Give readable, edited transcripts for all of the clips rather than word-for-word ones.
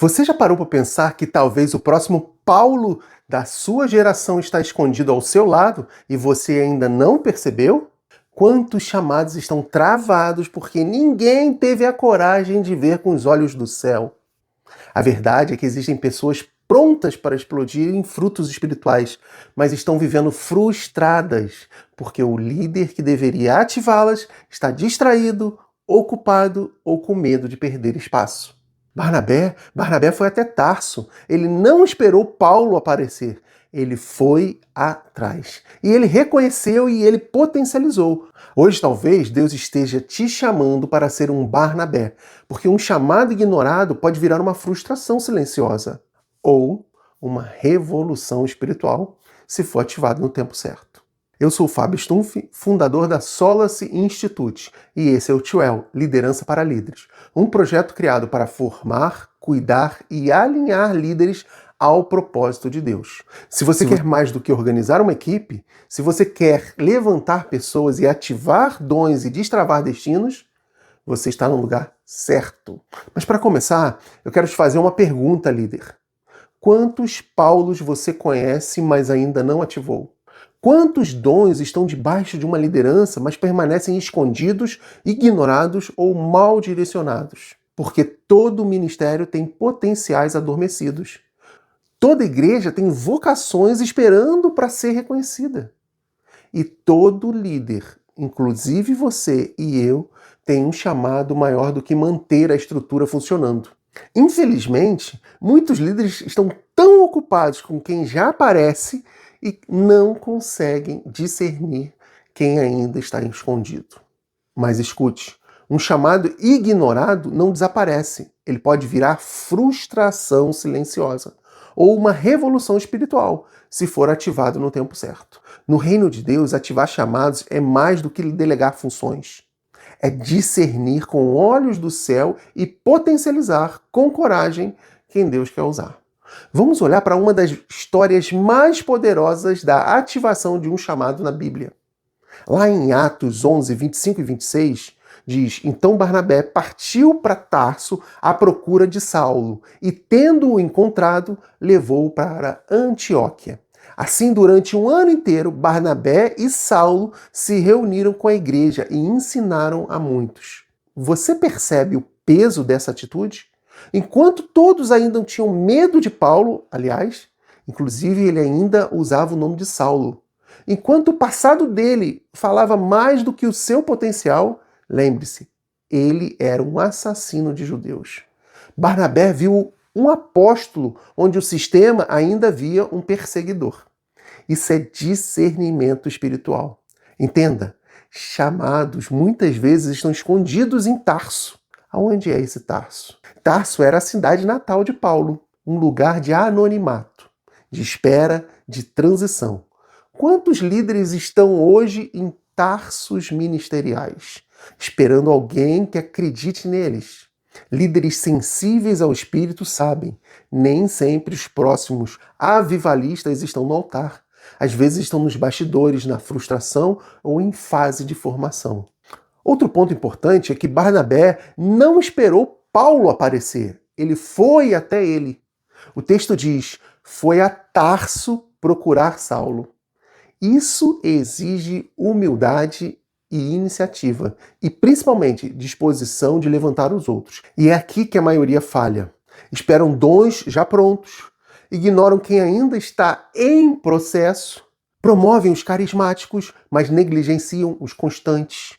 Você já parou para pensar que talvez o próximo Paulo da sua geração está escondido ao seu lado e você ainda não percebeu? Quantos chamados estão travados porque ninguém teve a coragem de ver com os olhos do céu? A verdade é que existem pessoas prontas para explodir em frutos espirituais, mas estão vivendo frustradas porque o líder que deveria ativá-las está distraído, ocupado ou com medo de perder espaço. Barnabé foi até Tarso. Ele não esperou Paulo aparecer. Ele foi atrás. E ele reconheceu e ele potencializou. Hoje talvez Deus esteja te chamando para ser um Barnabé, porque um chamado ignorado pode virar uma frustração silenciosa ou uma revolução espiritual se for ativado no tempo certo. Eu sou o Fábio Stumpf, fundador da Solace Institute, e esse é o Tio-El, Liderança para Líderes, um projeto criado para formar, cuidar e alinhar líderes ao propósito de Deus. Se você quer mais do que organizar uma equipe, se você quer levantar pessoas e ativar dons e destravar destinos, você está no lugar certo. Mas para começar, eu quero te fazer uma pergunta, líder. Quantos Paulos você conhece, mas ainda não ativou? Quantos dons estão debaixo de uma liderança, mas permanecem escondidos, ignorados ou mal direcionados? Porque todo ministério tem potenciais adormecidos. Toda igreja tem vocações esperando para ser reconhecida. E todo líder, inclusive você e eu, tem um chamado maior do que manter a estrutura funcionando. Infelizmente, muitos líderes estão tão ocupados com quem já aparece e não conseguem discernir quem ainda está escondido. Mas escute, um chamado ignorado não desaparece. Ele pode virar frustração silenciosa ou uma revolução espiritual, se for ativado no tempo certo. No reino de Deus, ativar chamados é mais do que delegar funções. É discernir com olhos do céu e potencializar com coragem quem Deus quer usar. Vamos olhar para uma das histórias mais poderosas da ativação de um chamado na Bíblia. Lá em Atos 11, 25 e 26, diz: Então Barnabé partiu para Tarso à procura de Saulo e, tendo-o encontrado, levou-o para Antioquia. Assim, durante um ano inteiro, Barnabé e Saulo se reuniram com a igreja e ensinaram a muitos. Você percebe o peso dessa atitude? Enquanto todos ainda tinham medo de Paulo, aliás, inclusive ele ainda usava o nome de Saulo. Enquanto o passado dele falava mais do que o seu potencial, lembre-se, ele era um assassino de judeus. Barnabé viu um apóstolo onde o sistema ainda via um perseguidor. Isso é discernimento espiritual. Entenda, chamados muitas vezes estão escondidos em Tarso. Aonde é esse Tarso? Tarso era a cidade natal de Paulo, um lugar de anonimato, de espera, de transição. Quantos líderes estão hoje em Tarsos ministeriais, esperando alguém que acredite neles? Líderes sensíveis ao Espírito sabem, nem sempre os próximos avivalistas estão no altar. Às vezes estão nos bastidores, na frustração ou em fase de formação. Outro ponto importante é que Barnabé não esperou Paulo aparecer. Ele foi até ele. O texto diz: foi a Tarso procurar Saulo. Isso exige humildade e iniciativa, e principalmente disposição de levantar os outros. E é aqui que a maioria falha. Esperam dons já prontos, ignoram quem ainda está em processo, promovem os carismáticos, mas negligenciam os constantes.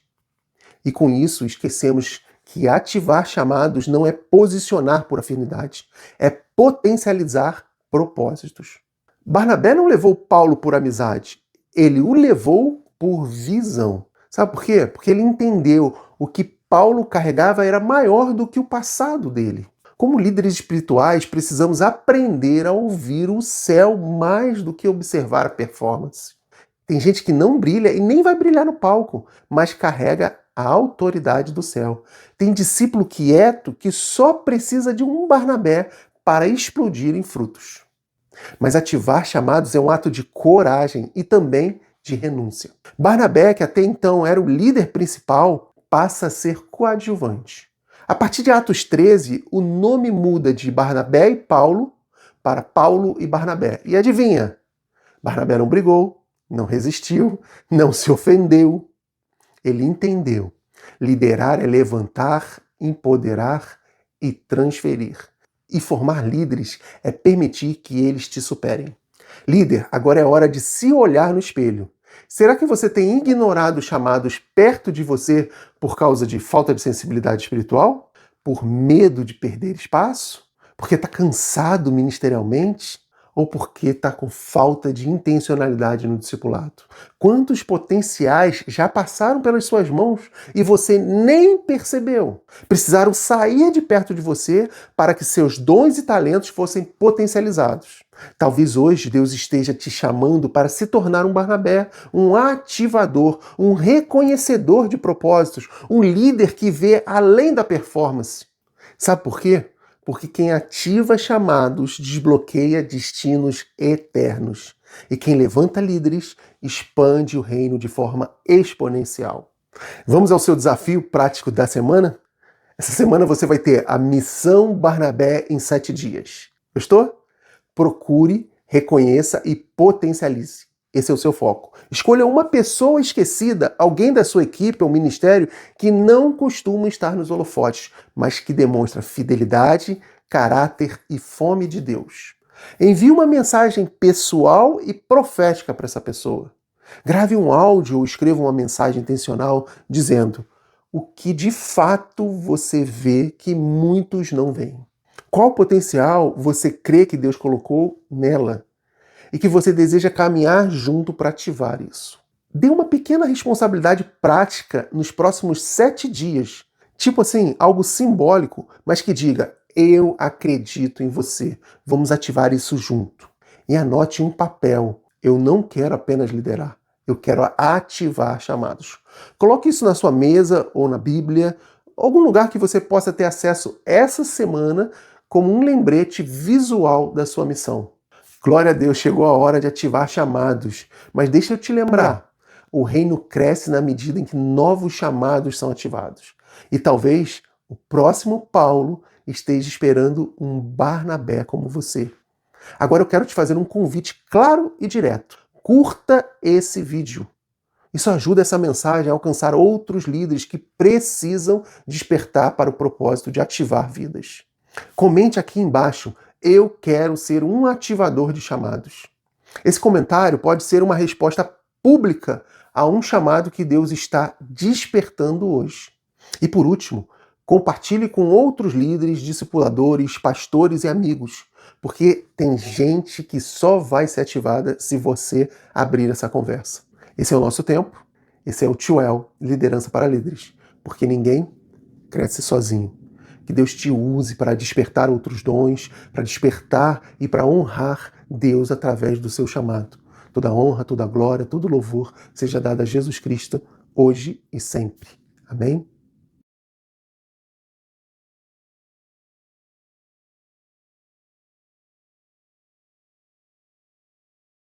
E com isso esquecemos que ativar chamados não é posicionar por afinidade, é potencializar propósitos. Barnabé não levou Paulo por amizade, ele o levou por visão. Sabe por quê? Porque ele entendeu o que Paulo carregava era maior do que o passado dele. Como líderes espirituais, precisamos aprender a ouvir o céu mais do que observar a performance. Tem gente que não brilha e nem vai brilhar no palco, mas carrega a autoridade do céu. Tem discípulo quieto que só precisa de um Barnabé para explodir em frutos. Mas ativar chamados é um ato de coragem e também de renúncia. Barnabé, que até então era o líder principal, passa a ser coadjuvante. A partir de Atos 13, o nome muda de Barnabé e Paulo para Paulo e Barnabé. E adivinha? Barnabé não brigou, não resistiu, não se ofendeu. Ele entendeu. Liderar é levantar, empoderar e transferir. E formar líderes é permitir que eles te superem. Líder, agora é hora de se olhar no espelho. Será que você tem ignorado chamados perto de você por causa de falta de sensibilidade espiritual? Por medo de perder espaço? Porque está cansado ministerialmente? Ou porque está com falta de intencionalidade no discipulado? Quantos potenciais já passaram pelas suas mãos e você nem percebeu? Precisaram sair de perto de você para que seus dons e talentos fossem potencializados. Talvez hoje Deus esteja te chamando para se tornar um Barnabé, um ativador, um reconhecedor de propósitos, um líder que vê além da performance. Sabe por quê? Porque quem ativa chamados desbloqueia destinos eternos. E quem levanta líderes expande o reino de forma exponencial. Vamos ao seu desafio prático da semana? Essa semana você vai ter a Missão Barnabé em 7 dias. Gostou? Procure, reconheça e potencialize. Esse é o seu foco. Escolha uma pessoa esquecida, alguém da sua equipe ou ministério que não costuma estar nos holofotes, mas que demonstra fidelidade, caráter e fome de Deus. Envie uma mensagem pessoal e profética para essa pessoa. Grave um áudio ou escreva uma mensagem intencional dizendo o que de fato você vê que muitos não veem. Qual potencial você crê que Deus colocou nela e que você deseja caminhar junto para ativar isso? Dê uma pequena responsabilidade prática nos próximos 7 dias. Tipo assim, algo simbólico, mas que diga, eu acredito em você. Vamos ativar isso junto. E anote em um papel, eu não quero apenas liderar, eu quero ativar chamados. Coloque isso na sua mesa ou na Bíblia, algum lugar que você possa ter acesso essa semana como um lembrete visual da sua missão. Glória a Deus, chegou a hora de ativar chamados. Mas deixa eu te lembrar, o reino cresce na medida em que novos chamados são ativados. E talvez o próximo Paulo esteja esperando um Barnabé como você. Agora eu quero te fazer um convite claro e direto. Curta esse vídeo. Isso ajuda essa mensagem a alcançar outros líderes que precisam despertar para o propósito de ativar vidas. Comente aqui embaixo, eu quero ser um ativador de chamados. Esse comentário pode ser uma resposta pública a um chamado que Deus está despertando hoje. E por último, compartilhe com outros líderes, discipuladores, pastores e amigos, porque tem gente que só vai ser ativada se você abrir essa conversa. Esse é o nosso tempo, esse é o Tio-El, Liderança para Líderes, porque ninguém cresce sozinho. Que Deus te use para despertar outros dons, para despertar e para honrar Deus através do seu chamado. Toda honra, toda glória, todo louvor seja dado a Jesus Cristo, hoje e sempre. Amém?